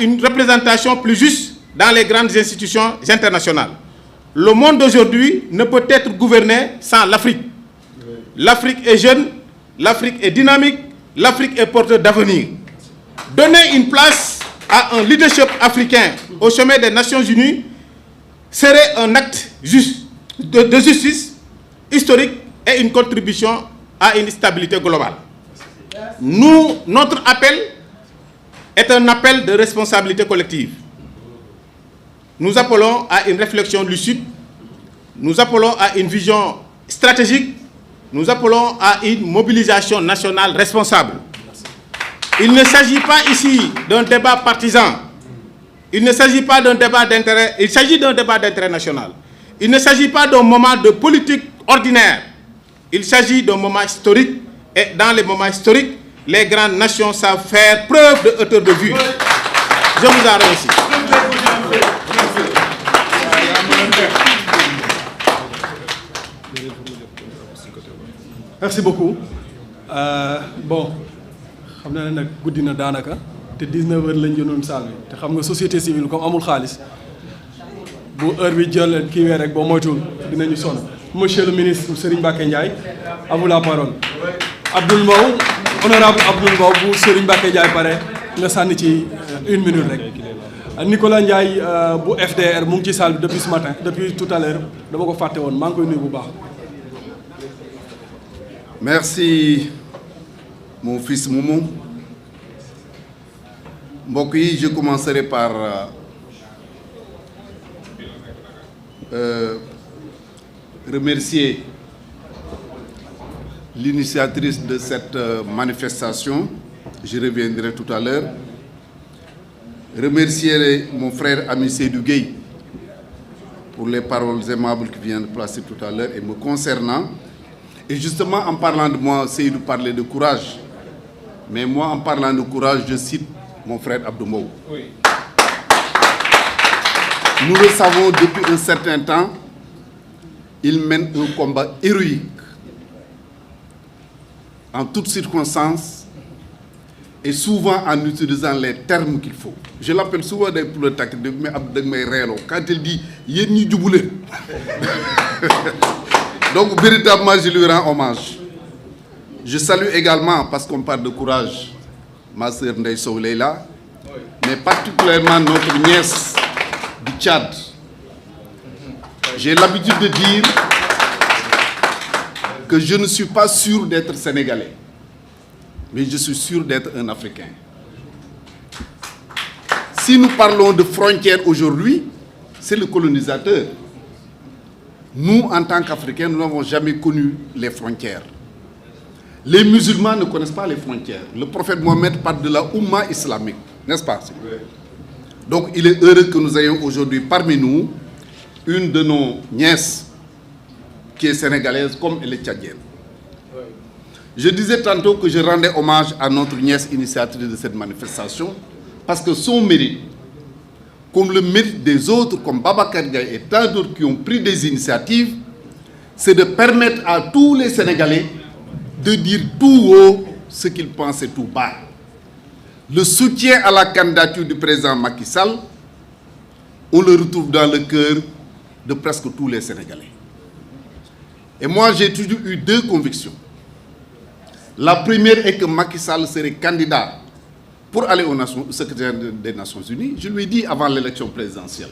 à une représentation plus juste dans les grandes institutions internationales. Le monde d'aujourd'hui ne peut être gouverné sans l'Afrique. L'Afrique est jeune, l'Afrique est dynamique, l'Afrique est porteuse d'avenir. Donner une place à un leadership africain au sommet des Nations Unies serait un acte juste, de justice historique et une contribution à une stabilité globale. Notre appel est un appel de responsabilité collective. Nous appelons à une réflexion lucide, nous appelons à une vision stratégique, nous appelons à une mobilisation nationale responsable. Il ne s'agit pas ici d'un débat partisan, il ne s'agit pas d'un débat d'intérêt, il s'agit d'un débat d'intérêt national. Il ne s'agit pas d'un moment de politique ordinaire, il s'agit d'un moment historique, et dans les moments historiques, les grandes nations savent faire preuve de hauteur de vue. Je vous en remercie. Merci beaucoup. Bon, xam naa ne nag guddi na daanaka te 19h lañ jënoon salle bi te xam nga société civile comme amul xaalis bu heure bi jël kii wee rek boo moytuwul dinañu sonn. Monsieur le ministre Serigne Mbacké Ndiaye, à vous la parole. Abdoul Mbow, honorable Abdoul Mbow bu Serigne Mbacké Ndiaye pare nga sànni ci 1 minute rek. Nicolas Ndiaye bu FDR mu ngi ci salle bi depuis ce matin, depuis tout à l'heure dama ko fàtte woon maa ngi koy nuyu bu baax. Merci, mon fils Moumou. Mbokk yi, je commencerai par remercier l'initiatrice de cette manifestation. Je reviendrai tout à l'heure. Remercier mon frère ami Seydou Gueye pour les paroles aimables qu'il vient de placer tout à l'heure et me concernant. Et justement, en parlant de moi, Seydou parlait de courage. Mais moi, en parlant de courage, je cite mon frère Abdou Mbow. Oui. Nous le savons depuis un certain temps, il mène un combat héroïque en toutes circonstances et souvent en utilisant les termes qu'il faut. Je l'appelle souvent pour le tac, mais quand il dit « Yéni Djouboulé ». Donc, véritablement, je lui rends hommage. Je salue également, parce qu'on parle de courage, ma sœur Ndeye Sow Leila, mais particulièrement notre nièce du Tchad. J'ai l'habitude de dire que je ne suis pas sûr d'être sénégalais, mais je suis sûr d'être un Africain. Si nous parlons de frontières aujourd'hui, c'est le colonisateur. Nous, en tant qu'Africains, nous n'avons jamais connu les frontières. Les musulmans ne connaissent pas les frontières. Le prophète Mohammed parle de la Oumma islamique, n'est-ce pas? Donc, il est heureux que nous ayons aujourd'hui parmi nous une de nos nièces qui est sénégalaise comme elle est tchadienne. Je disais tantôt que je rendais hommage à notre nièce initiatrice de cette manifestation parce que son mérite, comme le mérite des autres, comme Babacar Gaye et tant d'autres qui ont pris des initiatives, c'est de permettre à tous les Sénégalais de dire tout haut ce qu'ils pensent et tout bas. Le soutien à la candidature du président Macky Sall, on le retrouve dans le cœur de presque tous les Sénégalais. Et moi, j'ai toujours eu deux convictions. La première est que Macky Sall serait candidat pour aller au secrétaire des Nations Unies. Je lui ai dit avant l'élection présidentielle.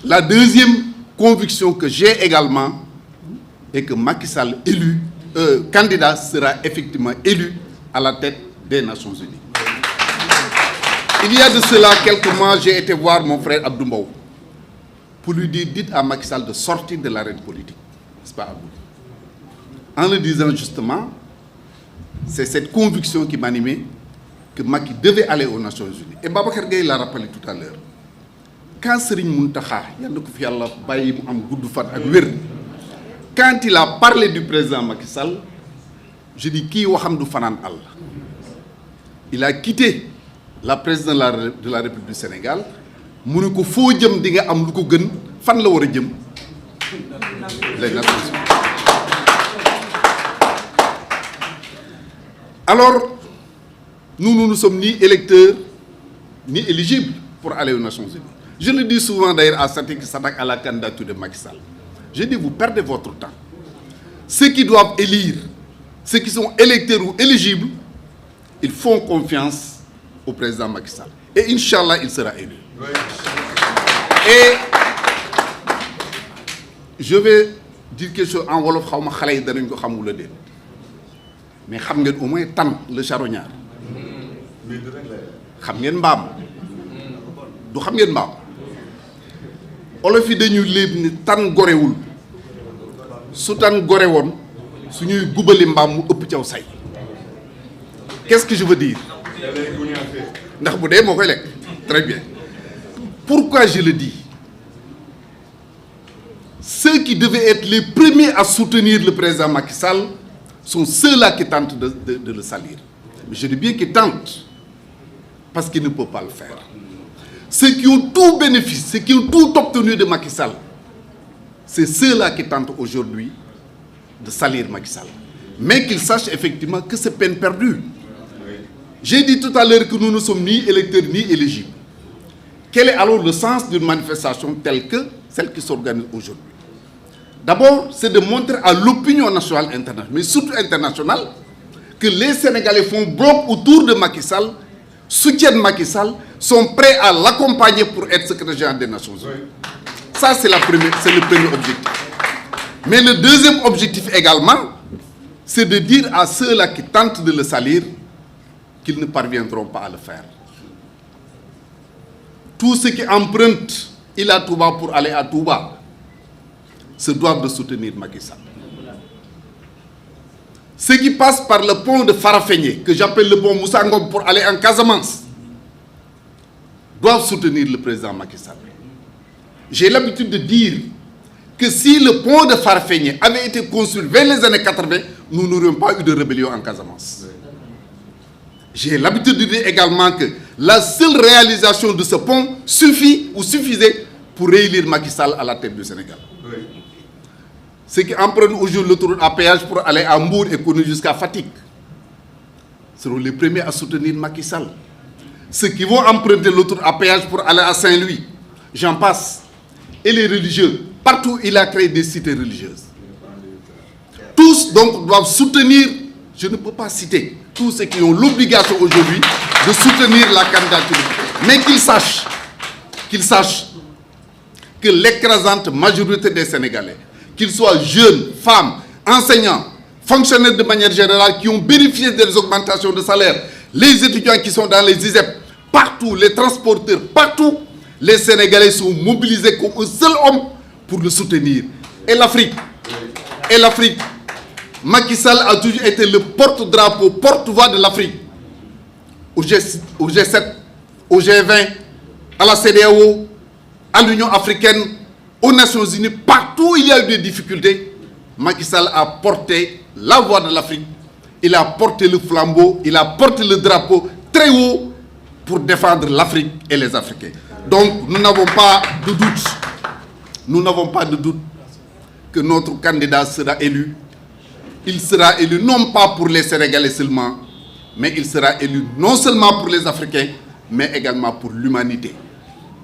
La deuxième conviction que j'ai également est que Macky Sall candidat sera effectivement élu à la tête des Nations Unies. Il y a de cela quelques mois, j'ai été voir mon frère Abdou Mbow pour lui dire, dites à Macky Sall de sortir de l'arène politique. N'est-ce pas, Abdou? En le disant justement, c'est cette conviction qui m'animait que Macky devait aller aux Nations Unies. Et Babacar Gaye l'a rappelé tout à l'heure. Quand Serigne Mountakha, quand il a parlé du président Macky Sall, je dis qui waxam du fanan Allah. Il a quitté la présidence de la République du Sénégal. Mu ne ko foo jëm di nga am lu ko gën fan la war a jëm les Nations Unies. Alors nous ne sommes ni électeurs ni éligible pour aller aux Nations Unies. Je le dis souvent d'ailleurs à certains qui s'attaquent à la candidature de Macky Sall. Je dis, vous perdez votre temps. Ceux qui doivent élire, ceux qui sont électeurs ou éligibles, ils font confiance au président Macky Sall. Et Inch'Allah, il sera élu. Oui. Et je vais dire quelque chose en wolof, mais xam ngeen au moins tan le charognard. Xam ngeen mbaam. Du xam ngeen mbaam. Olof yi dañuy léeb ni tan gorewul. Su tan gore woon suñuy gubali mbaam mu ëpp caw say. Qu'est-ce que je veux dire? Ndax bu dee moo koy lekk. Très bien. Pourquoi je le dis? Ceux qui devaient être les premiers à soutenir le président Macky Sall sont ceux-là qui tentent de le salir. Mais je dis bien qu'ils tentent, parce qu'ils ne peuvent pas le faire. Ceux qui ont tout bénéfice, ceux qui ont tout obtenu de Macky Sall, c'est ceux-là qui tentent aujourd'hui de salir Macky Sall. Mais qu'ils sachent effectivement que c'est peine perdue. J'ai dit tout à l'heure que nous ne sommes ni électeurs ni éligibles. Quel est alors le sens d'une manifestation telle que celle qui s'organise aujourd'hui? D'abord, c'est de montrer à l'opinion nationale internationale, mais surtout internationale, que les Sénégalais font bloc autour de Macky Sall, soutiennent Macky Sall, sont prêts à l'accompagner pour être secrétaire général des Nations Unies. Ça, c'est le premier objectif. Mais le deuxième objectif également, c'est de dire à ceux-là qui tentent de le salir qu'ils ne parviendront pas à le faire. Tous ceux qui empruntent Ila Touba pour aller à Touba se doivent de soutenir Macky Sall. Ceux qui passent par le pont de Farafenni, que j'appelle le pont Moussa Ngom pour aller en Casamance, doivent soutenir le président Macky Sall. J'ai l'habitude de dire que si le pont de Farafenni avait été construit vers les années 80, nous n'aurions pas eu de rébellion en Casamance. J'ai l'habitude de dire également que la seule réalisation de ce pont suffit ou suffisait pour réélire Macky Sall à la tête du Sénégal. Oui. Ceux qui empruntent aujourd'hui l'autoroute à péage pour aller à Mbour et connu jusqu'à Fatick seront les premiers à soutenir Macky Sall. Ceux qui vont emprunter l'autoroute à péage pour aller à Saint-Louis, j'en passe. Et les religieux, partout il a créé des cités religieuses. Tous donc doivent soutenir, je ne peux pas citer, tous ceux qui ont l'obligation aujourd'hui de soutenir la candidature. Mais qu'ils sachent que l'écrasante majorité des Sénégalais, qu'ils soient jeunes, femmes, enseignants, fonctionnaires de manière générale, qui ont bénéficié des augmentations de salaire, les étudiants qui sont dans les ISEP, partout, les transporteurs, partout, les Sénégalais sont mobilisés comme un seul homme pour le soutenir. Et l'Afrique, Macky Sall a toujours été le porte-drapeau, porte-voix de l'Afrique. Au G7, au G20, à la CEDEAO, à l'Union africaine, aux Nations Unies, partout où il y a eu des difficultés, Macky Sall a porté la voix de l'Afrique, il a porté le flambeau, il a porté le drapeau très haut pour défendre l'Afrique et les Africains. Donc nous n'avons pas de doute, que notre candidat sera élu. Il sera élu non pas pour les Sénégalais seulement, mais il sera élu non seulement pour les Africains, mais également pour l'humanité.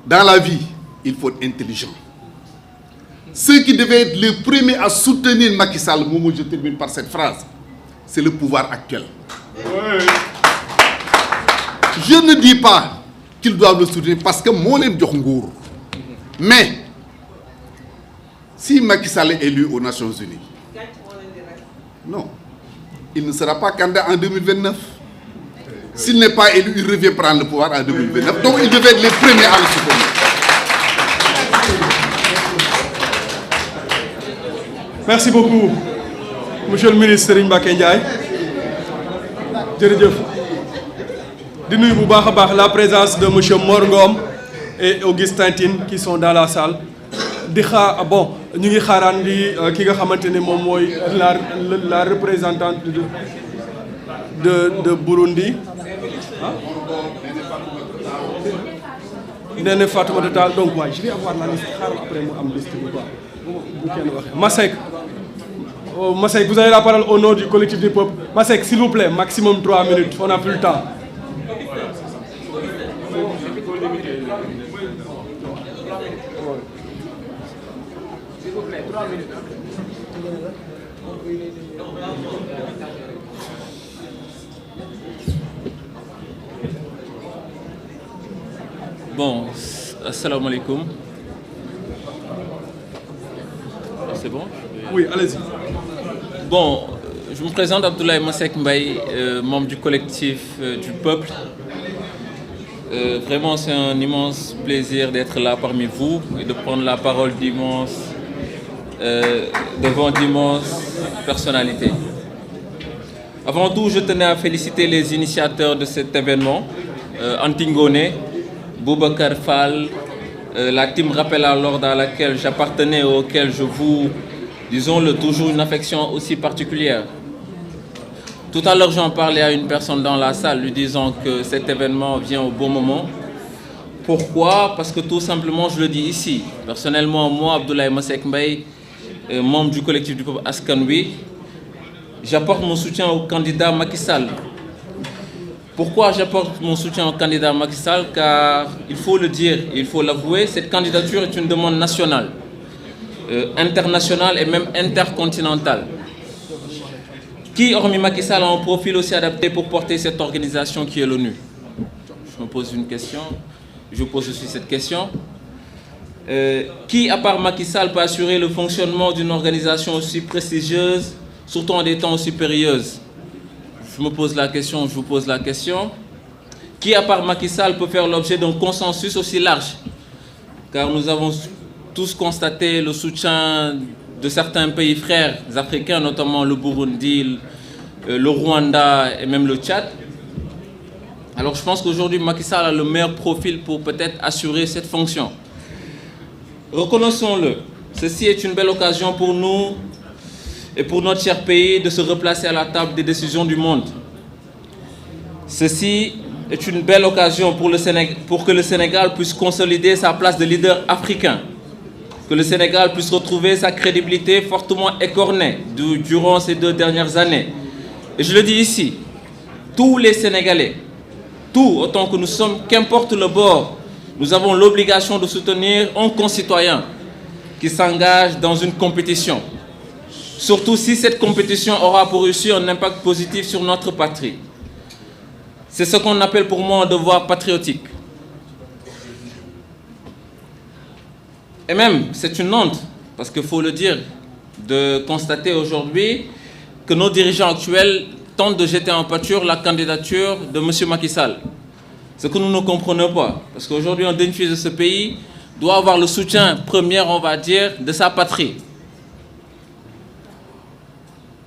Dans la vie, il faut être intelligent. Ceux qui devaient être les premiers à soutenir Macky Sall, je termine par cette phrase, c'est le pouvoir actuel. Ouais. Je ne dis pas qu'ils doivent le soutenir parce que moi, je suis. Mais, si Macky Sall est élu aux Nations Unies, non, il ne sera pas candidat en 2029. S'il n'est pas élu, il revient prendre le pouvoir en 2029. Donc, il devait être les premiers à le soutenir. Merci beaucoup, monsieur le ministre Serigne Mbacké Ndiaye. Jërëjëf. Di nuyu bu baax a baax la présence de monsieur Mor Ngom et Augustin Tine qui sont dans la salle. Di xaar bon ñu ngi xaaraan di ki nga xamante ne moom mooy la représentante de Burundi. Néné Fatoumata Tall donc waaye je vais avoir la liste xaaral après mu am liste bu baax bu kenn waxee Masek. Masek, vous avez la parole au nom du collectif du peuple. Masek, s'il vous plaît, maximum 3 minutes, on n'a plus le temps. S'il vous plaît, 3 minutes. Bon, assalamu alaikum. C'est bon? Oui, allez-y. Bon, je me présente Abdoulaye Masek Mbaye, membre du collectif du peuple. Vraiment, c'est un immense plaisir d'être là parmi vous et de prendre la parole devant d'immenses personnalités. Avant tout, je tenais à féliciter les initiateurs de cet événement, Antingone, Boubacar Fall, la team Rappel à l'ordre à laquelle j'appartenais, auquel je vous, disons-le, toujours une affection aussi particulière. Tout à l'heure, j'en parlais à une personne dans la salle, lui disant que cet événement vient au bon moment. Pourquoi? Parce que tout simplement, je le dis ici, personnellement, moi, Abdoulaye Masek Mbaye, membre du collectif du peuple Askanwi, j'apporte mon soutien au candidat Macky Sall. Pourquoi j'apporte mon soutien au candidat Macky Sall? Car il faut le dire, il faut l'avouer, cette candidature est une demande nationale, internationale et même intercontinentale. Qui, hormis Macky Sall, a un profil aussi adapté pour porter cette organisation qui est l'ONU? Je me pose une question, je pose aussi cette question. Qui, à part Macky Sall, peut assurer le fonctionnement d'une organisation aussi prestigieuse, surtout en des temps aussi périlleux? Je me pose la question, je vous pose la question. Qui, à part Macky Sall, peut faire l'objet d'un consensus aussi large? Car nous avons tous constaté le soutien de certains pays frères africains, notamment le Burundi, le Rwanda et même le Tchad. Alors je pense qu'aujourd'hui, Macky Sall a le meilleur profil pour peut-être assurer cette fonction. Reconnaissons-le, ceci est une belle occasion pour nous et pour notre cher pays de se replacer à la table des décisions du monde. Ceci est une belle occasion pour que le Sénégal puisse consolider sa place de leader africain, que le Sénégal puisse retrouver sa crédibilité fortement écornée durant ces 2 dernières années. Et je le dis ici, tous les Sénégalais, tous autant que nous sommes, qu'importe le bord, nous avons l'obligation de soutenir un concitoyen qui s'engage dans une compétition. Surtout si cette compétition aura pour issue un impact positif sur notre patrie. C'est ce qu'on appelle pour moi un devoir patriotique. Et même, c'est une honte, parce qu'il faut le dire, de constater aujourd'hui que nos dirigeants actuels tentent de jeter en pâture la candidature de M. Macky Sall. Ce que nous ne comprenons pas, parce qu'aujourd'hui, un digne fils de ce pays doit avoir le soutien premier, on va dire, de sa patrie.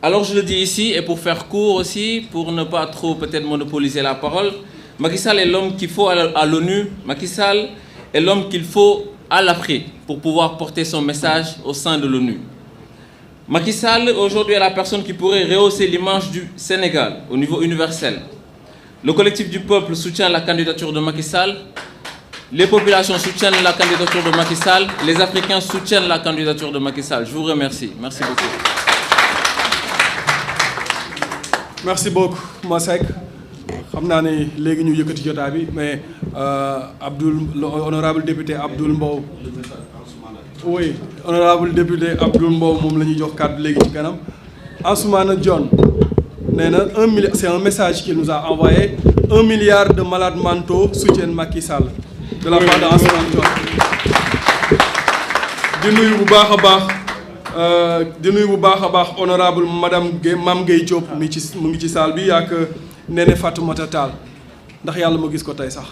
Alors je le dis ici, et pour faire court aussi, pour ne pas trop peut-être monopoliser la parole, Macky Sall est l'homme qu'il faut à l'ONU, Macky Sall est l'homme qu'il faut à l'Afrique pour pouvoir porter son message au sein de l'ONU. Macky Sall aujourd'hui est la personne qui pourrait rehausser l'image du Sénégal au niveau universel. Le collectif du peuple soutient la candidature de Macky Sall, les populations soutiennent la candidature de Macky Sall, les Africains soutiennent la candidature de Macky Sall. Je vous remercie. Merci beaucoup. Merci beaucoup, Masek. Je sais que nous avons dit mais l'honorable député Abdoul Mbow. Oui, honorable député Abdoul Mbow, Ansoumana John, c'est un message qu'il nous a envoyé. 1 milliard de malades mentaux soutiennent Macky Sall. De la part d'Ansoumana John. di nuyu bu baax a baax honorable madame Mame Gueye Diop mu ngi ci salle bi ak Néné Fatoumata Tall ndax yàlla ma gis ko tey sax